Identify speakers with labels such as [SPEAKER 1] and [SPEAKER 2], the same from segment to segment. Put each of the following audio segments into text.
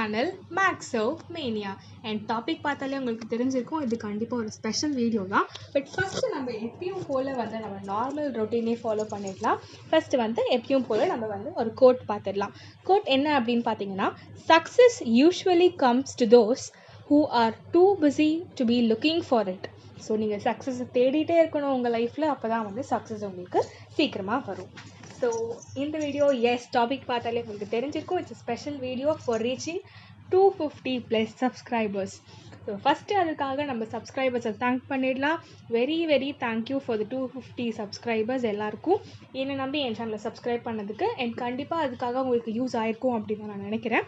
[SPEAKER 1] channel Maxo Mania. And topic பார்த்தாலே உங்களுக்கு தெரிஞ்சிருக்கும், இது கண்டிப்பா ஒரு ஸ்பெஷல் வீடியோ தான். பட் ஃபர்ஸ்ட் நம்ம எப்பயும் போல நம்ம நார்மல் ரொட்டீனே ஃபாலோ பண்ணிடலாம். ஃபர்ஸ்ட் எப்பயும் போல நம்ம ஒரு கோட் பார்த்துடலாம். கோட் என்ன அப்படின்னு பார்த்தீங்கன்னா, success usually comes to those who are too busy to be looking for it. So நீங்கள் சக்ஸஸை தேடிட்டே இருக்கணும் உங்கள் லைஃப்பில், அப்போ தான் சக்ஸஸ் உங்களுக்கு சீக்கிரமாக வரும். ஸோ இந்த வீடியோ டாபிக் பார்த்தாலே உங்களுக்கு தெரிஞ்சிருக்கும், it's special video for reaching 250+ subscribers. So first அதுக்காக நம்ம சப்ஸ்கிரைபர்ஸை தேங்க் பண்ணிடலாம். Very thank you for the 250 subscribers எல்லாருக்கும். என்னை நம்பி என் சேனலை சப்ஸ்கிரைப் பண்ணதுக்கு. அண்ட் கண்டிப்பாக அதுக்காக உங்களுக்கு யூஸ் ஆயிருக்கும் அப்படின்னு நான் நினைக்கிறேன்.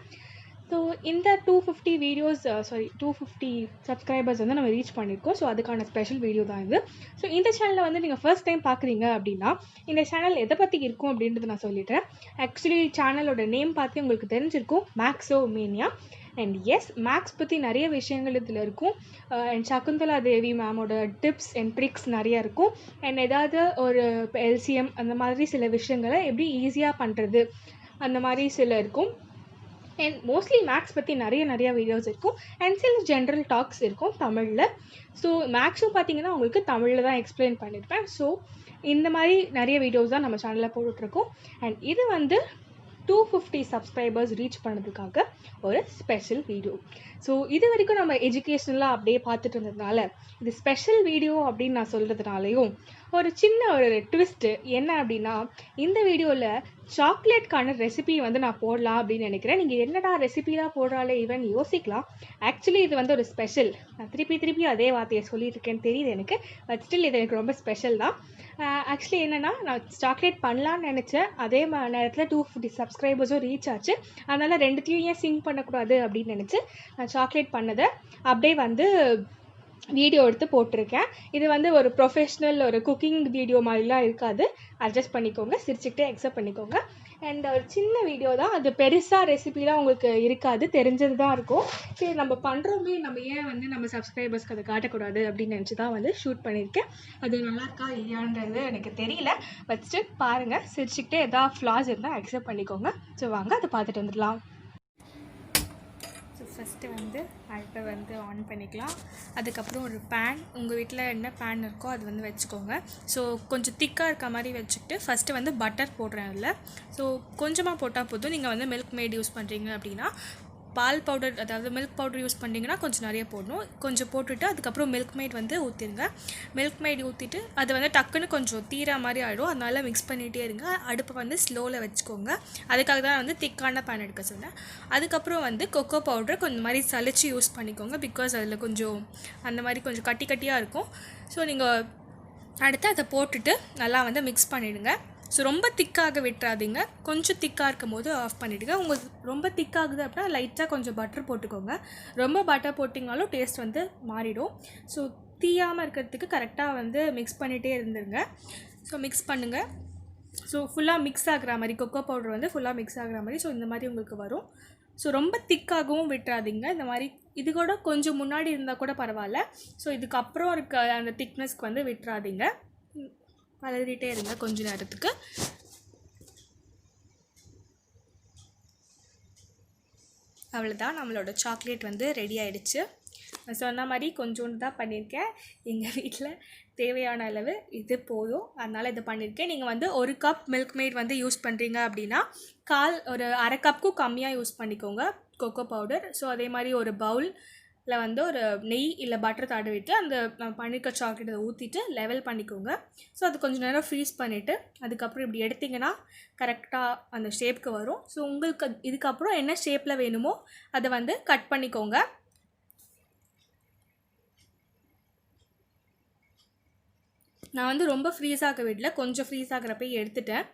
[SPEAKER 1] ஸோ இந்த 250 சப்ஸ்கிரைபர்ஸ் நம்ம ரீச் பண்ணியிருக்கோம். ஸோ அதுக்கான ஸ்பெஷல் வீடியோ தான் இது. ஸோ இந்த சேனலில் நீங்கள் ஃபர்ஸ்ட் டைம் பார்க்குறீங்க அப்படின்னா, இந்த சேனல் எதை பற்றி இருக்கும் அப்படின்றது நான் சொல்லிட்டேன். ஆக்சுவலி சேனலோட நேம் பார்த்து உங்களுக்கு தெரிஞ்சிருக்கும், மேக்ஸோ மேனியா. அண்ட் எஸ், மேக்ஸ் பற்றி நிறைய விஷயங்கள் இதில் இருக்கும். அண்ட் சகுந்தலா தேவி மேமோட டிப்ஸ் அண்ட் ட்ரிக்ஸ் நிறைய இருக்கும். அண்ட் ஏதாவது ஒரு எல்சிஎம் அந்த மாதிரி சில விஷயங்களை எப்படி ஈஸியாக பண்ணுறது அந்த மாதிரி சில இருக்கும். அண்ட் மோஸ்ட்லி மேக்ஸ் பற்றி நிறைய வீடியோஸ் இருக்கும். அண்ட் சில ஜென்ரல் டாக்ஸ் இருக்கும் தமிழில். ஸோ மேக்ஸும் பார்த்தீங்கன்னா உங்களுக்கு தமிழில் தான் எக்ஸ்பிளைன் பண்ணியிருப்பேன். ஸோ இந்த மாதிரி நிறைய வீடியோஸ் தான் நம்ம சேனலில் போட்டுட்ருக்கோம். அண்ட் இது 250 சப்ஸ்கிரைபர்ஸ் ரீச் பண்ணதுக்காக ஒரு ஸ்பெஷல் வீடியோ. ஸோ இது வரைக்கும் நம்ம எஜுகேஷ்னலாக அப்படியே பார்த்துட்டு இருந்ததுனால, இது ஸ்பெஷல் வீடியோ அப்படின்னு நான் சொல்கிறதுனாலையும் ஒரு சின்ன ட்விஸ்ட்டு என்ன அப்படின்னா, இந்த வீடியோவில் சாக்லேட்கான ரெசிபி நான் போடலாம் அப்படின்னு நினைக்கிறேன். நீங்கள் என்னடா ரெசிபிலாம் போடுறாலே ஈவன் யோசிக்கலாம். ஆக்சுவலி இது ஒரு ஸ்பெஷல். நான் திருப்பி அதே வார்த்தையை சொல்லிட்டு இருக்கேன்னு தெரியுது எனக்கு. பட் ஸ்டில் இது எனக்கு ரொம்ப ஸ்பெஷல் தான். ஆக்சுவலி என்னென்னா, நான் சாக்லேட் பண்ணலான்னு நினச்சேன். அதே நேரத்தில் 250 சப்ஸ்கிரைபர்ஸும் ரீச் ஆச்சு. அதனால் ரெண்டுத்தையும் ஏன் சிங்க் பண்ணக்கூடாது அப்படின்னு நினச்சி நான் சாக்லேட் பண்ணதை அப்படியே வீடியோ எடுத்து போட்டிருக்கேன். இது ஒரு ப்ரொஃபஷ்னல் ஒரு குக்கிங் வீடியோ மாதிரிலாம் இருக்காது. அட்ஜஸ்ட் பண்ணிக்கோங்க, சிரிச்சுக்கிட்டே அக்செப்ட் பண்ணிக்கோங்க. அண்ட் ஒரு சின்ன வீடியோ தான் அது, பெருசாக ரெசிபிலாம் உங்களுக்கு இருக்காது, தெரிஞ்சது தான் இருக்கும். சரி, நம்ம பண்ணுறோமே, நம்ம ஏன் நம்ம சப்ஸ்கிரைபர்ஸ்க்கு அதை காட்டக்கூடாது அப்படின்னு நினச்சி தான் ஷூட் பண்ணியிருக்கேன். அது நல்லா இருக்கா இல்லையான்றது எனக்கு தெரியல. பட் ஸ்டில் பாருங்கள், சிரிச்சுக்கிட்டே எதாவது ஃப்ளாஸ் இருந்தால் அக்செப்ட் பண்ணிக்கோங்க. ஸோ வாங்க அதை பார்த்துட்டு வந்துடலாம். ஃபஸ்ட்டு அடுப்பை ஆன் பண்ணிக்கலாம். அதுக்கப்புறம் ஒரு பேன், உங்கள் வீட்டில் என்ன பேன் இருக்கோ அது வச்சுக்கோங்க. ஸோ கொஞ்சம் திக்காக இருக்க மாதிரி வச்சுக்கிட்டு ஃபஸ்ட்டு பட்டர் போடுறேன் அதில். ஸோ கொஞ்சமாக போட்டால் போதும். நீங்கள் மில்க் மேட் யூஸ் பண்ணுறீங்க அப்படின்னா, பால் பவுடர், அதாவது மில்க் பவுடர் யூஸ் பண்ணிங்கன்னா கொஞ்சம் நிறைய போடணும். கொஞ்சம் போட்டுவிட்டு அதுக்கப்புறம் மில்க் மேட் ஊற்றிடுங்க. மில்க் மேட் ஊற்றிட்டு அது டக்குன்னு கொஞ்சம் தீரா மாதிரி ஆகிடும். அதனால் மிக்ஸ் பண்ணிகிட்டே இருங்க. அடுப்பை ஸ்லோவில் வச்சுக்கோங்க. அதுக்காக தான் திக்கான பேன் எடுக்க சொன்னேன். அதுக்கப்புறம் கொக்கோ பவுடர் கொஞ்சம் மாதிரி சளிச்சு யூஸ் பண்ணிக்கோங்க. பிகாஸ் அதில் கொஞ்சம் அந்த மாதிரி கொஞ்சம் கட்டியாக இருக்கும். ஸோ நீங்கள் அடுத்து அதை போட்டுட்டு நல்லா மிக்ஸ் பண்ணிவிடுங்க. ஸோ ரொம்ப திக்காக விட்டுறாதீங்க. கொஞ்சம் திக்காக இருக்கும் போது ஆஃப் பண்ணிவிடுங்க. உங்களுக்கு ரொம்ப திக்காகுது அப்படின்னா லைட்டாக கொஞ்சம் பட்டர் போட்டுக்கோங்க. ரொம்ப பட்டர் போட்டிங்கனாலும் டேஸ்ட் மாறிடும். ஸோ தீயாமல் இருக்கிறதுக்கு கரெக்டாக மிக்ஸ் பண்ணிகிட்டே இருந்துருங்க. ஸோ மிக்ஸ் பண்ணுங்கள். ஸோ ஃபுல்லாக மிக்ஸ் ஆகிற மாதிரி, கொக்கோ பவுடர் ஃபுல்லாக மிக்ஸ் ஆகிற மாதிரி. ஸோ இந்த மாதிரி உங்களுக்கு வரும். ஸோ ரொம்ப திக்காகவும் விட்டுறாதீங்க. இந்த மாதிரி இது கூட கொஞ்சம் முன்னாடி இருந்தால் கூட பரவாயில்ல. ஸோ இதுக்கப்புறம் இருக்க அந்த திக்னஸ்க்கு விட்டுறாதீங்க. கலரிட்டே இருங்க கொஞ்ச நேரத்துக்கு. அவ்வளோதான், நம்மளோட சாக்லேட் ரெடி ஆகிடுச்சு. நான் சொன்ன மாதிரி கொஞ்சோண்டு தான் பண்ணியிருக்கேன். எங்கள் வீட்டில் தேவையான அளவு இது போதும், அதனால் இது பண்ணியிருக்கேன். நீங்கள் 1 கப் மில்க் மேட் யூஸ் பண்ணுறீங்க அப்படின்னா ஒரு அரை கப்புக்கும் கம்மியாக யூஸ் பண்ணிக்கோங்க கொக்கோ பவுடர். ஸோ அதே மாதிரி ஒரு பவுலில் ஒரு நெய் இல்லை பட்டர் தடவிட்டு அந்த பண்ணியிருக்க சாக்லேட்டை ஊற்றிட்டு லெவல் பண்ணிக்கோங்க. ஸோ அது கொஞ்சம் நேரம் ஃப்ரீஸ் பண்ணிவிட்டு அதுக்கப்புறம் இப்படி எடுத்திங்கன்னா கரெக்டாக அந்த ஷேப்புக்கு வரும். ஸோ உங்களுக்கு இதுக்கப்புறம் என்ன ஷேப்பில் வேணுமோ அதை கட் பண்ணிக்கோங்க. நான் ரொம்ப ஃப்ரீஸ் ஆக விடல, கொஞ்சம் ஃப்ரீஸ் ஆகிறப்ப எடுத்துட்டேன்.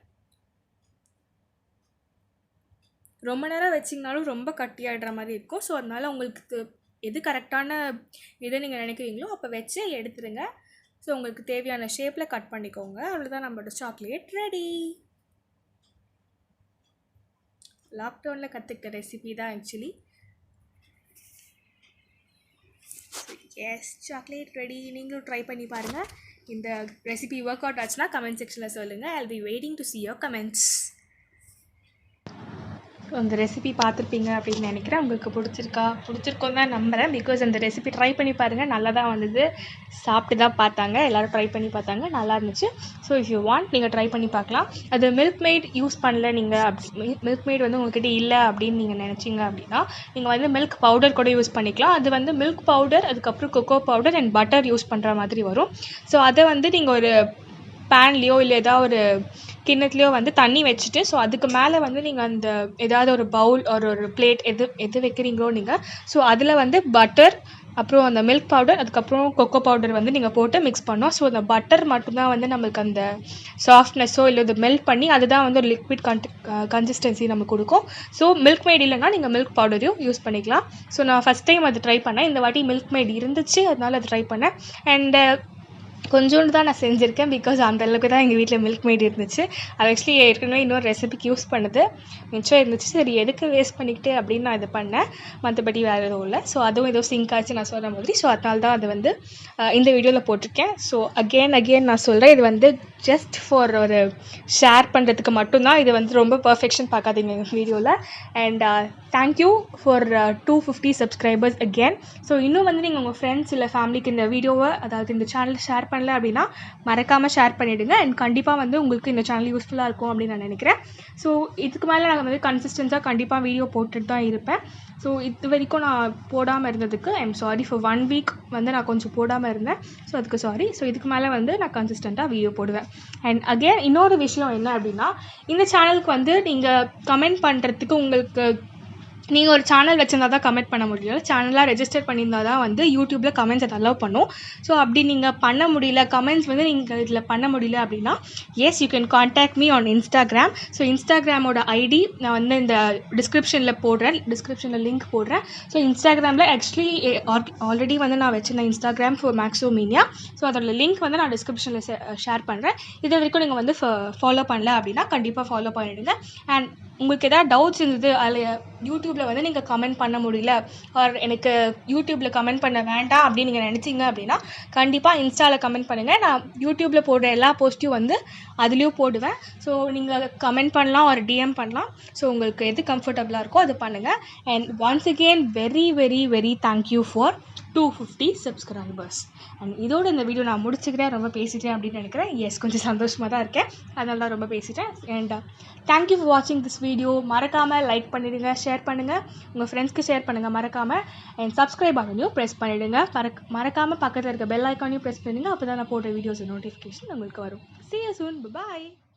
[SPEAKER 1] ரொம்ப நேரம் வச்சிங்கனாலும் ரொம்ப கட்டியாகிடுற மாதிரி இருக்கும். ஸோ அதனால் உங்களுக்கு எது கரெக்டான இதை நீங்கள் நினைக்கிறீங்களோ அப்போ வச்சு எடுத்துருங்க. ஸோ உங்களுக்கு தேவையான ஷேப்பில் கட் பண்ணிக்கோங்க. அவ்வளோதான், நம்மளோட சாக்லேட் ரெடி. லாக்டவுனில் கற்றுக்கிட்ட ரெசிபி தான் ஆக்சுவலி. Yes, chocolate ready. நீங்களும் ட்ரை பண்ணி பாருங்கள். இந்த ரெசிபி ஒர்க் அவுட் ஆச்சுன்னா கமெண்ட் செக்ஷனில் சொல்லுங்கள். I'll be waiting to see your comments. அந்த ரெசிபி பார்த்துருப்பீங்க அப்படின்னு நினைக்கிறேன். உங்களுக்கு பிடிச்சிருக்கோன்னு தான் நம்புகிறேன். பிகாஸ் அந்த ரெசிபி ட்ரை பண்ணி பாருங்கள், நல்லா தான் வந்தது. சாப்பிட்டு தான் பார்த்தாங்க, எல்லோரும் ட்ரை பண்ணி பார்த்தாங்க, நல்லா இருந்துச்சு. ஸோ இஃப் யூ வாண்ட் நீங்கள் ட்ரை பண்ணி பார்க்கலாம். அது மில்க் மெய்ட் யூஸ் பண்ணல நீங்கள் மில்க் மெய்ட் வந்து உங்கள்கிட்ட இல்லை அப்படின்னு நீங்கள் நினச்சிங்க அப்படின்னா நீங்கள் வந்து மில்க் பவுடர் கூட யூஸ் பண்ணிக்கலாம். அது வந்து மில்க் பவுடர், அதுக்கப்புறம் cocoa powder and butter use பண்ணுற மாதிரி வரும். ஸோ அதை வந்து நீங்கள் ஒரு பேன்லேயோ இல்லை ஏதாவது ஒரு கிண்ணத்துலேயோ வந்து தண்ணி வச்சுட்டு, ஸோ அதுக்கு மேலே வந்து நீங்கள் அந்த ஏதாவது ஒரு பவுல் ஒரு பிளேட் எது வைக்கிறீங்களோ நீங்கள், ஸோ அதில் வந்து பட்டர், அப்புறம் அந்த மில்க் பவுடர், அதுக்கப்புறம் கொக்கோ பவுடர் வந்து நீங்கள் போட்டு மிக்ஸ் பண்ணோம். ஸோ அந்த பட்டர் மட்டும்தான் வந்து நம்மளுக்கு அந்த சாஃப்ட்னஸோ இல்லை இது மெல்ட் பண்ணி அதுதான் வந்து ஒரு லிக்விட் கன்சிஸ்டன்சி நமக்கு கொடுக்கும். ஸோ மில்க் மேட் இல்லைன்னா நீங்கள் மில்க் பவுடரையும் யூஸ் பண்ணிக்கலாம். ஸோ நான் ஃபஸ்ட் டைம் அது ட்ரை பண்ணேன். இந்த வாட்டி மில்க் மேட் இருந்துச்சு, அதனால அது ட்ரை பண்ணேன். அண்ட் கொஞ்சோண்டு தான் நான் செஞ்சுருக்கேன். பிகாஸ் அந்தளவுக்கு தான் எங்கள் வீட்டில் மில்க் மேட் இருந்துச்சு. அது ஆக்சுவலி ஏற்கனவே இன்னொரு ரெசிபிக்கு யூஸ் பண்ணது மிச்சம் இருந்துச்சு. சரி எதுக்கு வேஸ்ட் பண்ணிக்கிட்டு அப்படின்னு நான் இது பண்ணேன். மற்றபடி வேறு எதுவும் இல்லை. ஸோ அதுவும் ஏதோ சிங்க் ஆச்சு நான் சொல்கிற மாதிரி. ஸோ அதனால தான் அது வந்து இந்த வீடியோவில் போட்டிருக்கேன். ஸோ அகெயின் நான் சொல்கிறேன், இது வந்து ஜஸ்ட் ஃபார் ஒரு ஷேர் பண்ணுறதுக்கு மட்டும்தான். இது வந்து ரொம்ப பர்ஃபெக்ஷன் பார்க்காதீங்க எங்கள் வீடியோவில். And thank you for 250 subscribers again. So இன்னும் வந்து நீங்கள் உங்கள் ஃப்ரெண்ட்ஸ் இல்லை ஃபேமிலிக்கு இந்த வீடியோவை, அதாவது இந்த சேனலை ஷேர் பண்ணல அப்படின்னா மறக்காமல் ஷேர் பண்ணிவிடுங்க. அண்ட் கண்டிப்பாக வந்து உங்களுக்கு இந்த சேனல் யூஸ்ஃபுல்லாக இருக்கும் அப்படின்னு நான் நினைக்கிறேன். ஸோ இதுக்கு மேலே நான் வந்து கன்சிஸ்டன்ஸாக கண்டிப்பாக வீடியோ போட்டுட்டு தான் இருப்பேன். ஸோ இது வரைக்கும் நான் போடாமல் இருந்ததுக்கு I am sorry. For 1 week வந்து நான் கொஞ்சம் போடாமல் இருந்தேன். ஸோ அதுக்கு சாரி. ஸோ இதுக்கு மேலே வந்து நான் கன்சிஸ்டண்ட்டாக வீடியோ போடுவேன். அண்ட் அகெயின் இன்னொரு விஷயம் என்ன அப்படின்னா, இந்த சேனலுக்கு வந்து நீங்கள் கமெண்ட் பண்ணுறதுக்கு உங்களுக்கு நீங்கள் ஒரு சேனல் வச்சுருந்தா தான் கமெண்ட் பண்ண முடியும். சேனலாக ரெஜிஸ்டர் பண்ணியிருந்தால் தான் வந்து யூடியூப்பில் கமெண்ட்ஸ் அதை அலோவ் பண்ணும். ஸோ அப்படி நீங்கள் பண்ண முடியல, கமெண்ட்ஸ் வந்து நீங்கள் இதில் பண்ண முடியல அப்படின்னா yes you can contact me on Instagram. So இன்ஸ்டாகிராமோட ஐடி நான் வந்து இந்த டிஸ்கிரிப்ஷனில் லிங்க் போடுறேன். ஸோ இன்ஸ்டாகிராமில் ஆக்சுவலி ஆல்ரெடி வந்து நான் வச்சுருந்தேன் இன்ஸ்டாகிராம் ஃபார் மேக்ஸோமீனியா. ஸோ அதோட லிங்க் வந்து நான் டிஸ்கிரிப்ஷனில் ஷேர் பண்ணுறேன். இது வரைக்கும் நீங்கள் வந்து ஃபாலோ பண்ணல அப்படின்னா கண்டிப்பாக ஃபாலோ பண்ணிவிடுங்க. அண்ட் உங்களுக்கு எதாவது டவுட்ஸ் இருந்தது, அதில் யூடியூப்பில் வந்து நீங்கள் கமெண்ட் பண்ண முடியல, ஆர் எனக்கு யூடியூப்பில் கமெண்ட் பண்ண வேண்டாம் அப்படின்னு நீங்கள் நினச்சிங்க அப்படின்னா கண்டிப்பாக இன்ஸ்டாவில் கமெண்ட் பண்ணுங்கள். நான் யூடியூப்பில் போடுற எல்லா போஸ்ட்டையும் வந்து அதுலேயும் போடுவேன். ஸோ நீங்கள் கமெண்ட் பண்ணலாம், ஒரு டிஎம் பண்ணலாம். ஸோ உங்களுக்கு எது கம்ஃபர்டபுளாக இருக்கோ அது பண்ணுங்கள். And once again very very very thank you for 250 subscribers. And இதோட இந்த வீடியோ நான் முடிச்சுக்கிறேன். ரொம்ப பேசிட்டேன் அப்படின்னு நினைக்கிறேன். எஸ், கொஞ்சம் சந்தோஷமாக தான் இருக்கேன், அதனால தான் ரொம்ப பேசிட்டேன். அண்ட் தேங்க்யூ ஃபார் வாட்சிங் திஸ் வீடியோ. மறக்காமல் லைக் பண்ணிவிடுங்க, ஷேர் பண்ணுங்கள், உங்கள் ஃப்ரெண்ட்ஸ்க்கு ஷேர் பண்ணுங்கள் மறக்காமல். அண்ட் சப்ஸ்கிரைப் ஆகணும் ப்ரெஸ் பண்ணிவிடுங்க. மறக்காமல் பக்கத்தில் இருக்க பெல் ஐக்கானையும் ப்ரெஸ் பண்ணுங்கள். அப்போ தான் நான் போடுற வீடியோஸ் நோட்டிஃபிகேஷன் உங்களுக்கு வரும். See you soon. Bye-bye.